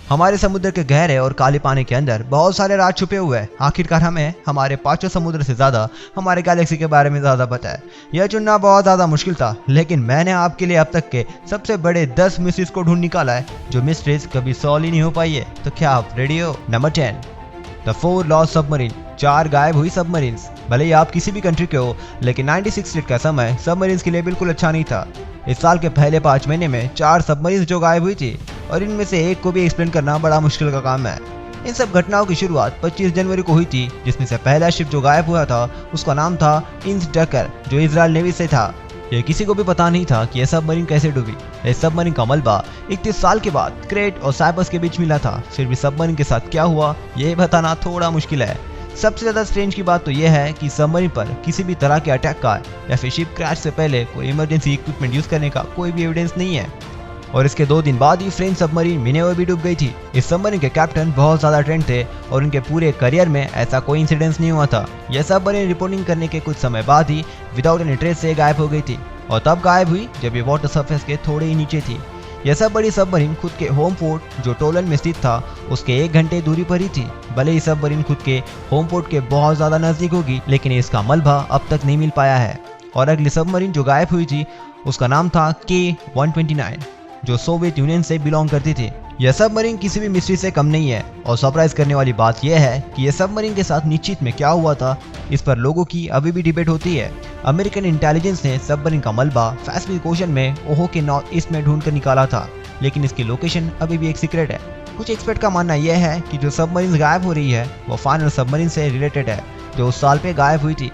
हमारे समुद्र के गहरे और काले पानी के अंदर बहुत सारे राज छुपे हुए हैं। आखिरकार हमें हमारे पांचों समुद्र से ज्यादा हमारे गैलेक्सी के बारे में ज्यादा पता है। यह चुनना बहुत ज्यादा मुश्किल था, लेकिन मैंने आपके लिए अब तक के सबसे बड़े 10 मिस्ट्रीज को ढूंढ निकाला है जो मिस्ट्रीज कभी सॉल्व ही नहीं हो पाई है। तो क्या आप रेडी हो? नंबर 10, द 4 लॉस्ट सबमरीन, 4 गायब हुई सबमरीन्स। भले ही आप किसी भी कंट्री के हो, लेकिन 96 का समय सबमरीन्स के लिए बिल्कुल अच्छा नहीं था। इस साल के पहले 5 महीने में 4 सबमरीन्स जो गायब हुई थी, और इनमें से एक को भी एक्सप्लेन करना बड़ा मुश्किल का काम है। इन सब घटनाओं की शुरुआत 25 जनवरी को हुई थी, जिसमें से पहला शिप जो गायब हुआ था उसका नाम था इंस डकर, जो इजराइल नेवी से था। ये किसी को भी पता नहीं था कि यह सबमरीन कैसे डूबी। इस सबमरीन का मलबा 31 साल के बाद क्रेट और साइप्रस के बीच मिला था। फिर भी सबमरीन के साथ क्या हुआ ये बताना थोड़ा मुश्किल है। सबसे ज्यादा स्ट्रेंज की बात तो यह है कि सबमरीन पर किसी भी तरह के अटैक का या फिर शिप क्रैश से पहले कोई इमरजेंसी इक्विपमेंट यूज करने का कोई भी एविडेंस नहीं है। और इसके 2 दिन बाद ही फ्रेंच सबमरीन मिनेवर भी डूब गई थी। इस सबमरीन के कैप्टन बहुत ज्यादा ट्रेंड थे और उनके पूरे करियर में ऐसा कोई इंसिडेंस नहीं हुआ था। यह सबमरीन रिपोर्टिंग करने के कुछ समय बाद ही विदाउट एनी ट्रेस से गायब हो गई थी, और तब गायब हुई जब ये वाटर सरफेस के थोड़े ही नीचे थी। यह सब बड़ी सबमरीन खुद के होम पोर्ट जो टोलन में स्थित था उसके 1 घंटे दूरी पर ही थी। भले ही सबमरीन खुद के होम पोर्ट के बहुत ज्यादा नजदीक होगी, लेकिन इसका मलबा अब तक नहीं मिल पाया है। और अगली सबमरीन जो गायब हुई थी उसका नाम था K-129, जो सोवियत यूनियन से बिलोंग करती थी। यह सबमरीन किसी भी मिस्ट्री से कम नहीं है, और सरप्राइज करने वाली बात यह है कि यह सबमरीन के साथ निश्चित में क्या हुआ था इस पर लोगों की अभी भी डिबेट होती है। अमेरिकन इंटेलिजेंस ने सबमरीन का मलबा पैसिफिक ओशन में ओहो के नॉर्थ ईस्ट में ढूंढ कर निकाला था, लेकिन इसकी लोकेशन अभी भी एक सीक्रेट है। कुछ एक्सपर्ट का मानना यह है कि जो सबमरीन गायब हो रही है वो फाइनल सबमरीन से रिलेटेड है जो उस साल पे गायब हुई थी।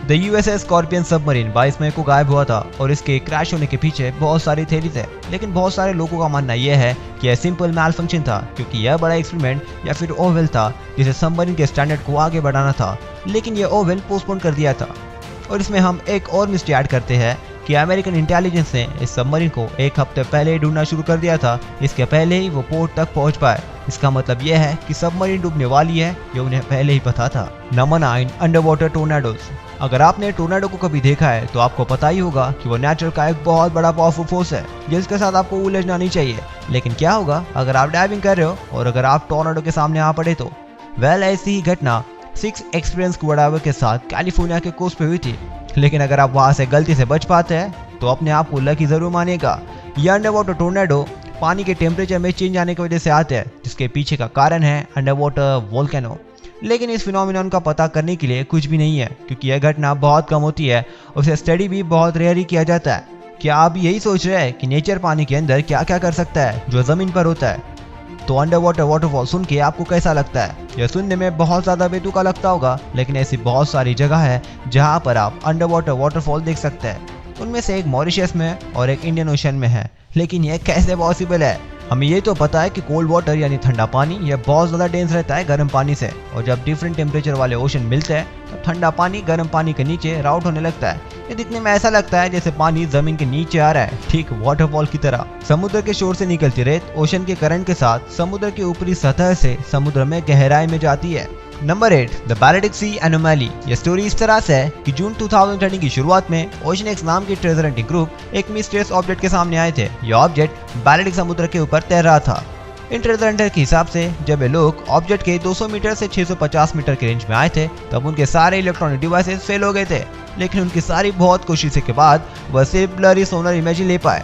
द यूएसएस स्कॉर्पियन सबमरीन 22 मई को गायब हुआ था, और इसके क्रैश होने के पीछे बहुत सारी थ्योरीज है, लेकिन बहुत सारे लोगों का मानना यह है कि यह सिंपल मैल फंक्शन था, क्योंकि यह बड़ा एक्सपेरिमेंट या फिर ओवेल था जिसे सबमरीन के स्टैंडर्ड को आगे बढ़ाना था, लेकिन यह ओवेल पोस्टपोन कर दिया था। और इसमें हम एक और मिस्ट्री ऐड करते हैं कि अमेरिकन इंटेलिजेंस ने इस सबमरीन को 1 हफ्ते पहले ही ढूंढना शुरू कर दिया था, इसके पहले ही वो पोर्ट तक पहुंच पाए। इसका मतलब यह है कि सबमरीन डूबने वाली है, ये उन्हें पहले ही पता था। Number 9, under water tornadoes. अगर आपने टोर्नाडो को कभी देखा है तो आपको पता ही होगा कि वो नेचर का एक बहुत बड़ा पावरफुल फोर्स है जिसके साथ आपको उलझना नहीं चाहिए। लेकिन क्या होगा अगर आप डाइविंग कर रहे हो और अगर आप टोर्नाडो के सामने आ पड़े तो? ऐसी ही घटना 6 एक्सपीरियंस स्कूबा डाइवर के साथ कैलिफोर्निया के कोस्ट पे हुई थी। लेकिन अगर आप वहां से गलती से बच पाते हैं तो अपने आप को लकी जरूर मानिएगा। यह अंडर वाटर टोर्नाडो पानी के टेम्परेचर में चेंज आने की वजह से आते हैं, जिसके पीछे का कारण है अंडर वाटर वोल्केनो। लेकिन इस फिनोमिनन का पता करने के लिए कुछ भी नहीं है, क्योंकि यह घटना बहुत कम होती है और उसे स्टडी भी बहुत रेयर ही किया जाता है। क्या आप यही सोच रहे हैं कि नेचर पानी के अंदर क्या क्या कर सकता है जो जमीन पर होता है? तो अंडर वाटर वाटरफॉल सुन के आपको कैसा लगता है? यह सुनने में बहुत ज्यादा बेतुका लगता होगा, लेकिन ऐसी बहुत सारी जगह है जहाँ पर आप अंडर वाटर वाटरफॉल देख सकते हैं। उनमें से एक मॉरिशस में और एक इंडियन ओशन में है। लेकिन यह कैसे पॉसिबल है? हमें ये तो पता है कि कोल्ड वाटर यानी ठंडा पानी यह बहुत ज़्यादा डेंस रहता है गर्म पानी से, और जब डिफरेंट टेम्परेचर वाले ओशन मिलते हैं तो ठंडा पानी गर्म पानी के नीचे राउट होने लगता है। ये दिखने में ऐसा लगता है जैसे पानी जमीन के नीचे आ रहा है, ठीक वाटरफॉल की तरह। समुद्र के शोर से निकलती रेत ओशन के करंट के साथ समुद्र की ऊपरी सतह से समुद्र में गहराई में जाती है। नंबर 8, द बैलेटिक सी एनोमैली। यह स्टोरी इस तरह से है कि जून 2020 की शुरुआत में ओशन एक्स नाम के ट्रेजर हंटिंग ग्रुप एक मिस्टीरियस ऑब्जेक्ट के सामने आए थे। यह ऑब्जेक्ट बैलेटिक समुद्र के ऊपर तैर रहा था। इन ट्रेजर हंटर के हिसाब से जब ये लोग ऑब्जेक्ट के 200 मीटर से 650 मीटर के रेंज में आए थे तब उनके सारे इलेक्ट्रॉनिक डिवाइसेस फेल हो गए थे, लेकिन उनकी सारी बहुत कोशिशों के बाद वह सिर्फ ब्लरी सोनर इमेज ले पाए।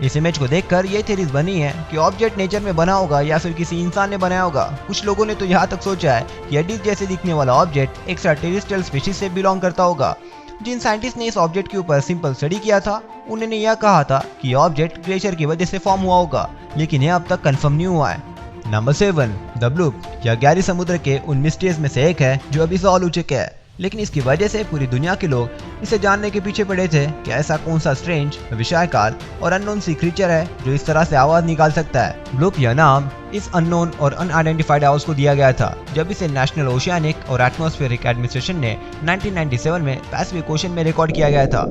इस इमेज को देखकर ये थ्योरीज बनी है कि ऑब्जेक्ट नेचर में बना होगा या फिर किसी इंसान ने बनाया होगा। कुछ लोगों ने तो यहाँ तक सोचा है कि यह डिस्क जैसे दिखने वाला ऑब्जेक्ट एक्स्ट्रा टेरेस्ट्रियल स्पीशीज से बिलोंग करता होगा। जिन साइंटिस्ट ने इस ऑब्जेक्ट के ऊपर सिंपल स्टडी किया था उन्होंने यह कहा था कि यह ऑब्जेक्ट ग्लेशियर की वजह से फॉर्म हुआ होगा, लेकिन यह अब तक कंफर्म नहीं हुआ है। Number 7, the bloop. यह गहरी समुद्र के उन मिस्ट्रीज में से एक है जो अभी सॉल्व हो चुके हैं, लेकिन इसकी वजह से पूरी दुनिया के लोग इसे जानने के पीछे पड़े थे कि ऐसा कौन सा स्ट्रेंज, विशालकाय और अननोन सी क्रीचर है जो इस तरह से आवाज निकाल सकता है। ब्लूप यह नाम इस अननोन और अनआइडेंटिफाइड हाउस को दिया गया था जब इसे नेशनल ओशियानिक और एटमॉस्फेरिक एडमिनिस्ट्रेशन ने 1997 में पैसिफिक ओशन में रिकॉर्ड किया गया था।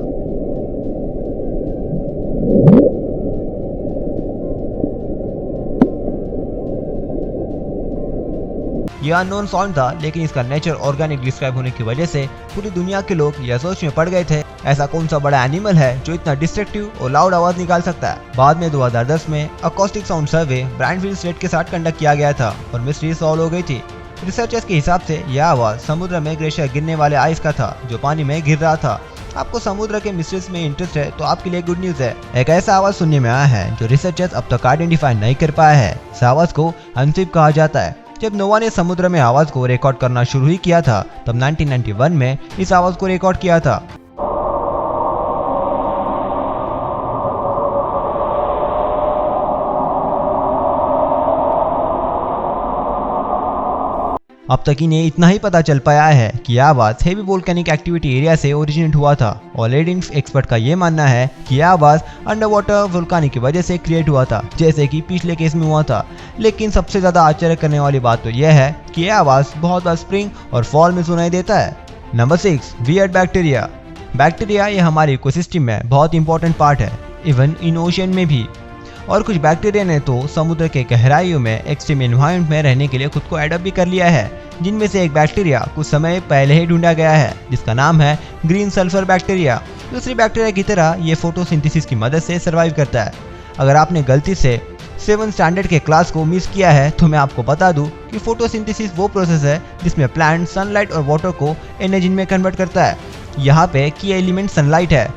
यह अननोन साउंड था, लेकिन इसका नेचर ऑर्गेनिक डिस्क्राइब होने की वजह से पूरी दुनिया के लोग यह सोच में पड़ गए थे ऐसा कौन सा बड़ा एनिमल है जो इतना डिस्ट्रक्टिव और लाउड आवाज निकाल सकता है। बाद में 2010 में अकॉस्टिक साउंड सर्वे ब्रांडफील्ड स्टेट के साथ कंडक्ट किया गया था और मिस्ट्री सॉल्व हो गई थी। रिसर्चर्स के हिसाब से यह आवाज समुद्र में ग्लेशियर गिरने वाले आइस का था जो पानी में गिर रहा था। आपको समुद्र के मिस्ट्रीज में इंटरेस्ट है तो आपके लिए गुड न्यूज है। एक ऐसा आवाज सुनने में आया है जो रिसर्चर्स अब तक आइडेंटिफाई नहीं कर पाया है। इस आवाज को अनसिप कहा जाता है। जब नोवा ने समुद्र में आवाज को रिकॉर्ड करना शुरू ही किया था तब 1991 में इस आवाज को रिकॉर्ड किया था। अब तक इन्हें इतना ही पता चल पाया है कि यह आवाज हेवी वोल्केनिक एक्टिविटी एरिया से ओरिजिनेट हुआ था और लेडिंग एक्सपर्ट का ये मानना है कि यह आवाज अंडर वाटर वोल्केनिक की वजह से क्रिएट हुआ था, जैसे कि पिछले केस में हुआ था। लेकिन सबसे ज्यादा आश्चर्य करने वाली बात तो यह है कि यह आवाज बहुत बार स्प्रिंग और फॉल में सुनाई देता है। Number 6, weird bacteria. बैक्टीरिया ये हमारे इकोसिस्टम में बहुत इंपॉर्टेंट पार्ट है, इवन इन ओशियन में भी। और कुछ बैक्टीरिया ने तो समुद्र के गहराइयों में एक्सट्रीम एनवायरनमेंट में रहने के लिए खुद को एडप्ट भी कर लिया है, जिनमें से एक बैक्टीरिया कुछ समय पहले ही ढूंढा गया है जिसका नाम है ग्रीन सल्फर बैक्टीरिया। दूसरी बैक्टीरिया की तरह ये फोटोसिंथेसिस की मदद से सर्वाइव करता है। अगर आपने गलती से 7th स्टैंडर्ड के क्लास को मिस किया है तो मैं आपको बता दूं कि फोटोसिंथेसिस वो प्रोसेस है जिसमें प्लांट सनलाइट और वाटर को एनर्जी में कन्वर्ट करता है। यहाँ पे की एलिमेंट सनलाइट है,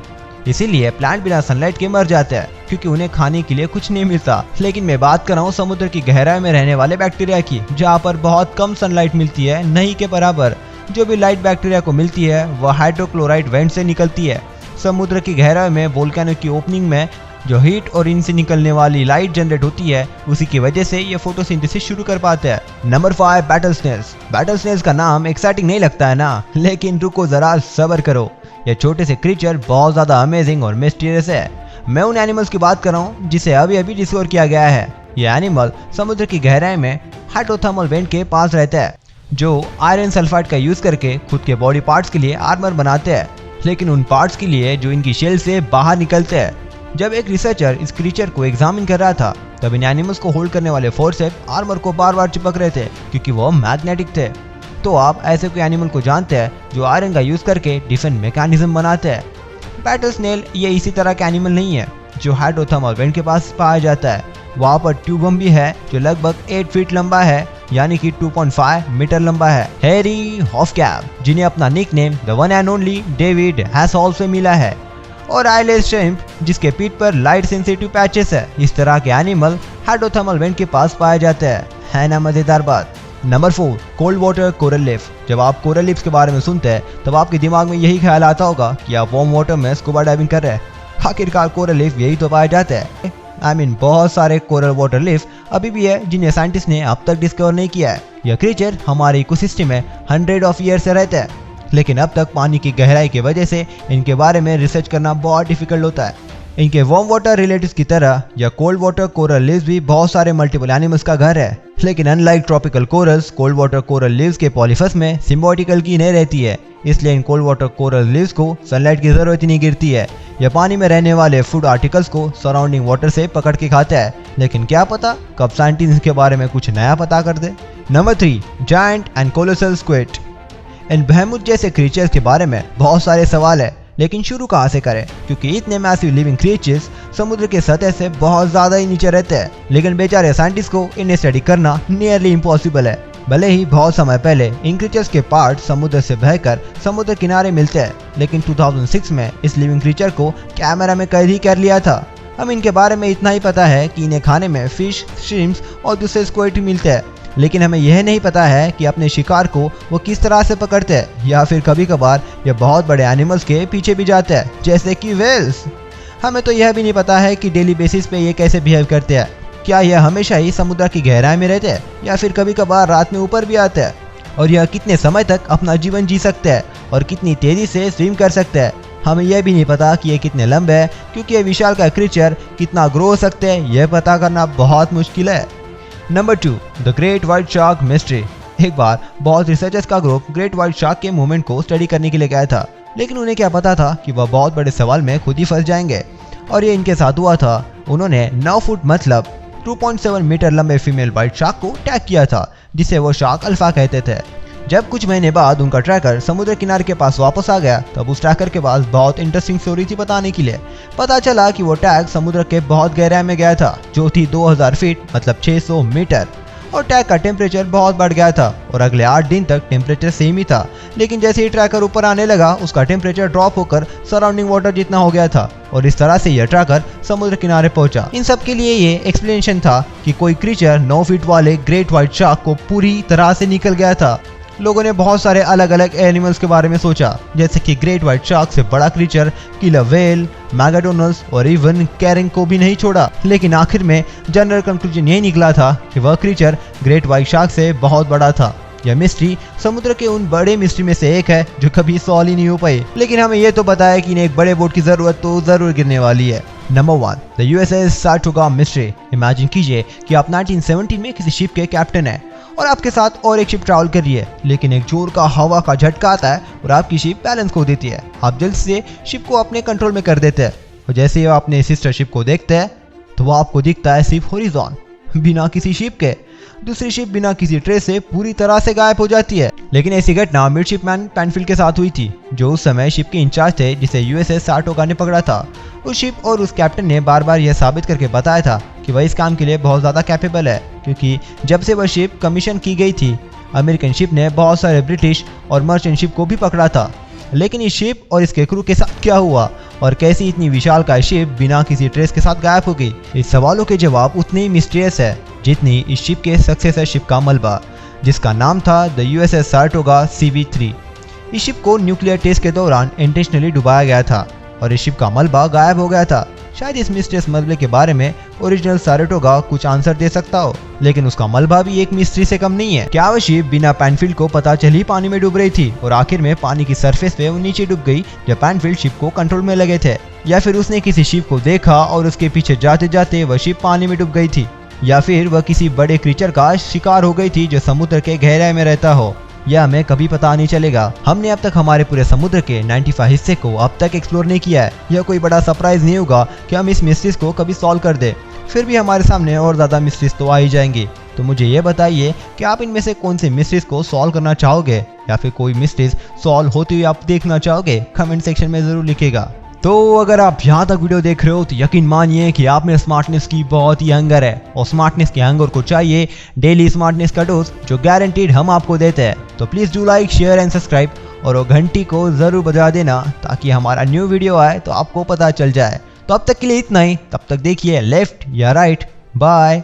इसीलिए प्लांट बिना सनलाइट के मर जाते हैं क्योंकि उन्हें खाने के लिए कुछ नहीं मिलता। लेकिन मैं बात कर रहा हूँ समुद्र की गहराई में रहने वाले बैक्टीरिया की, जहाँ पर बहुत कम सनलाइट मिलती है, नहीं के बराबर। जो भी लाइट बैक्टीरिया को मिलती है वह हाइड्रोक्लोराइड वेंट से निकलती है। समुद्र की गहराई में वोल्केनो की ओपनिंग में जो हीट और इनसे निकलने वाली लाइट जनरेट होती है, उसी की वजह से ये फोटोसिंथेसिस शुरू कर पाते हैं। Number 5, battle snails. Battle snails का नाम एक्साइटिंग नहीं लगता है ना, लेकिन रुको जरा सब्र करो। ये छोटे से क्रीचर बहुत ज्यादा अमेजिंग और मिस्टीरियस है। मैं उन एनिमल्स की बात कर रहा हूँ जिसे अभी अभी डिस्कवर किया गया है। ये एनिमल समुद्र की गहराई में हाइड्रोथर्मल वेंट के पास रहता है, जो आयरन सल्फाइड का यूज करके खुद के बॉडी पार्ट्स के लिए आर्मर बनाते हैं, लेकिन उन पार्ट्स के लिए जो इनकी शेल से बाहर निकलते हैं। जब एक रिसर्चर इस क्रीचर को एग्जामिन कर रहा था तब इन एनिमल्स को होल्ड करने वाले फोर्सेप्स आर्मर को बार बार चिपक रहे थे क्योंकि वो मैग्नेटिक थे। तो आप ऐसे कोई एनिमल को जानते हैं जो आयरन का यूज करके डिफेंस मैकेनिज्म बनाते हैं। बैटल स्नेल ये इसी तरह का एनिमल नहीं है जो हाइड्रोथर्मल वेंट के पास पाया जाता है। वहाँ पर ट्यूबम भी है जो लगभग 8 फीट लंबा है, यानी कि 2.5 मीटर लंबा है। हैरी हॉफकैप, जिन्हें अपना nickname the one and only David Hassall से मिला है, और आइलेस श्रिम्प, जिसके पीठ पर लाइट सेंसिटिव पैचेस है। इस तरह के एनिमल हाइड्रोथर्मल वेंट के पास पाए जाते हैं। है ना मजेदार बात। Number 4, cold water coral leaf. जब आप कोरल लीफ्स के बारे में सुनते हैं तब आपके दिमाग में यही ख्याल आता होगा कि आप वार्म वाटर में स्कूबा डाइविंग कर रहे हैं। आखिरकार कोरल लीफ यही तो पाए जाते हैं। बहुत सारे कोरल वाटर लीफ अभी भी है जिन्हें साइंटिस्ट ने अब तक डिस्कवर नहीं किया है। यह क्रीचर हमारे इकोसिस्टम में 100 ऑफ ईयर से रहते हैं, लेकिन अब तक पानी की गहराई की वजह से इनके बारे में रिसर्च करना बहुत डिफिकल्ट होता है। इनके वार्म वाटर रिलेटिव्स की तरह या कोल्ड वाटर कोरल लीव्स भी बहुत सारे मल्टीपल एनिमल्स का घर है, लेकिन unlike tropical corals, cold water coral leaves के पॉलीफस में सिम्बायोटिकल की नहीं रहती है, इसलिए in cold water coral leaves को सनलाइट की जरूरत ही नहीं गिरती है। यह पानी में रहने वाले फूड आर्टिकल्स को सराउंडिंग वाटर से पकड़ के खाता है, लेकिन क्या पता कब साइंटिस्ट इसके बारे में कुछ नया पता कर दे। Number 3, giant and colossal squid. इन बेहमुत जैसे क्रीचर्स के बारे में बहुत सारे सवाल है, लेकिन शुरू कहाँ से करें, क्योंकि इतने मैसिव लिविंग क्रीचर्स समुद्र के सतह से बहुत ज्यादा ही नीचे रहते हैं, लेकिन बेचारे साइंटिस्ट को इन्हें स्टडी करना नियरली इम्पॉसिबल है। भले ही बहुत समय पहले इन क्रीचर्स के पार्ट समुद्र से बहकर समुद्र किनारे मिलते हैं, लेकिन 2006 में इस लिविंग क्रीचर को कैमरा में कैद ही कर लिया था। हम इनके बारे में इतना ही पता है कि इन्हें खाने में फिश, श्रिम्प्स और दूसरे स्क्विड मिलते हैं, लेकिन हमें यह नहीं पता है कि अपने शिकार को वो किस तरह से पकड़ते हैं, या फिर कभी कभार ये बहुत बड़े एनिमल्स के पीछे भी जाते हैं, जैसे कि व्हेल्स। हमें तो यह भी नहीं पता है कि डेली बेसिस पे ये कैसे बिहेव करते हैं। क्या यह हमेशा ही समुद्र की गहराई में रहते हैं या फिर कभी कभार रात में ऊपर भी आते हैं, और यह कितने समय तक अपना जीवन जी सकते हैं और कितनी तेजी से स्विम कर सकते हैं। हमें यह भी नहीं पता कि ये कितने लंबे हैं, क्योंकि ये विशाल का क्रीचर कितना ग्रो हो सकते हैं यह पता करना बहुत मुश्किल है। Number 2, the great white shark mystery. एक बार बहुत रिसर्चर्स का ग्रुप ग्रेट व्हाइट शार्क के मूवमेंट को स्टडी करने के लिए गया था, लेकिन उन्हें क्या पता था कि वह बहुत बड़े सवाल में खुद ही फंस जाएंगे, और ये इनके साथ हुआ था। उन्होंने 9 फुट मतलब 2.7 मीटर लंबे फीमेल व्हाइट शार्क को टैग किया था, जिसे वो शार्क अल्फा कहते थे। जब कुछ महीने बाद उनका ट्रैकर समुद्र किनारे के पास वापस आ गया, तब उस ट्रैकर के पास बहुत इंटरेस्टिंग स्टोरी थी बताने के लिए। पता चला कि वो टैग समुद्र के बहुत गहराई में गया था, जो थी 2000 फीट मतलब 600 मीटर, और टैग का टेम्परेचर बहुत बढ़ गया था और अगले 8 दिन तक टेम्परेचर सेम ही था। लेकिन जैसे ही ट्रैकर ऊपर आने लगा, उसका टेम्परेचर ड्रॉप होकर सराउंडिंग वाटर जितना हो गया था और इस तरह से यह ट्रैकर समुद्र किनारे पहुंचा। इन सब के लिए ये एक्सप्लेनेशन था कि कोई क्रीचर 9 फीट वाले ग्रेट व्हाइट शार्क को पूरी तरह से निकल गया था। लोगों ने बहुत सारे अलग अलग एनिमल्स के बारे में सोचा, जैसे कि ग्रेट व्हाइट शार्क से बड़ा क्रीचर, किलर व्हेल, मैगाडोनल्स और इवन कैरिंग को भी नहीं छोड़ा। लेकिन आखिर में जनरल कंक्लूजन यही निकला था कि वह क्रीचर ग्रेट व्हाइट शार्क से बहुत बड़ा था। यह मिस्ट्री समुद्र के उन बड़े मिस्ट्री में से एक है जो कभी सॉल्व ही नहीं हो पाई। लेकिन हमें यह तो पता है कि इन्हें एक बड़े बोट की जरूरत तो जरूर गिरने वाली है। Number 1, the USS Saratoga mystery. Imagine कीजिए कि आप 1917 में किसी शिप के कैप्टन हैं और आपके साथ और एक शिप ट्रैवल कर रही है, लेकिन एक जोर का हवा का झटका आता है और आपकी शिप बैलेंस खो देती है। आप जल्द से शिप को अपने कंट्रोल में कर देते हैं और जैसे ही आप अपने सिस्टर शिप को देखते हैं तो वो आपको दिखता है सिर्फ हॉरिजॉन, बिना किसी शिप के। दूसरी शिप बिना किसी ट्रेस से पूरी तरह से गायब हो जाती है। लेकिन ऐसी घटना मिडशिपमैन पेनफील्ड के साथ हुई थी, जो उस समय शिप के इंचार्ज थे जिसे USS सार्टोगा ने पकड़ा था। उस शिप और उस कैप्टन ने बार बार यह साबित करके बताया था कि वह इस काम के लिए बहुत ज़्यादा कैपेबल है, क्योंकि जब से वह शिप कमीशन की गई थी, अमेरिकन शिप ने बहुत सारे ब्रिटिश और मर्चेंट शिप को भी पकड़ा था। लेकिन इस शिप और इसके क्रू के साथ क्या हुआ और कैसी इतनी विशालकाय शिप बिना किसी ट्रेस के साथ गायब हो गई? इस सवालों के जवाब उतने ही मिस्टीरियस है जितनी इस शिप के सक्सेसर शिप का मलबा, जिसका नाम था द USS सार्टोगा CV3। इस शिप को न्यूक्लियर टेस्ट के दौरान इंटेंशनली डुबाया गया था और इस शिप का मलबा गायब हो गया था। शायद इस मिस्टीरियस मलबे के बारे में ओरिजिनल सार्टोगा कुछ आंसर दे सकता हो, लेकिन उसका मलबा भी एक मिस्ट्री से कम नहीं है। क्या वह शिप बिना पेनफील्ड को पता चली पानी में डूब रही थी और आखिर में पानी की सरफेस पे वो नीचे डूब गई जब पेनफील्ड शिप को कंट्रोल में लगे थे? या फिर उसने किसी शिप को देखा और उसके पीछे जाते जाते वह शिप पानी में डूब गई थी? या फिर वह किसी बड़े क्रीचर का शिकार हो गई थी जो समुद्र के गहराई में रहता हो? यह हमें कभी पता नहीं चलेगा। हमने अब तक हमारे पूरे समुद्र के 95 हिस्से को अब तक एक्सप्लोर नहीं किया है। यह कोई बड़ा सरप्राइज नहीं होगा कि हम इस मिस्ट्रीज को कभी सॉल्व कर दे। फिर भी हमारे सामने और ज़्यादा मिस्ट्रीज तो आ ही जाएंगी। तो मुझे ये बताइए कि आप इनमें से कौन से मिस्ट्रीज को सॉल्व करना चाहोगे, या फिर कोई मिस्ट्रीज सॉल्व होती हुई आप देखना चाहोगे? कमेंट सेक्शन में ज़रूर लिखिएगा। तो अगर आप यहाँ तक वीडियो देख रहे हो तो यकीन मानिए कि आप में स्मार्टनेस की बहुत ही हंगर है, और स्मार्टनेस के हंगर को चाहिए डेली स्मार्टनेस का डोज जो गारंटीड हम आपको देते हैं। तो please do like, share and subscribe, और वो घंटी को ज़रूर बजा देना ताकि हमारा न्यू वीडियो आए तो आपको पता चल जाए। तो अब तक के लिए इतना ही, तब तक देखिए लेफ्ट या राइट। बाय।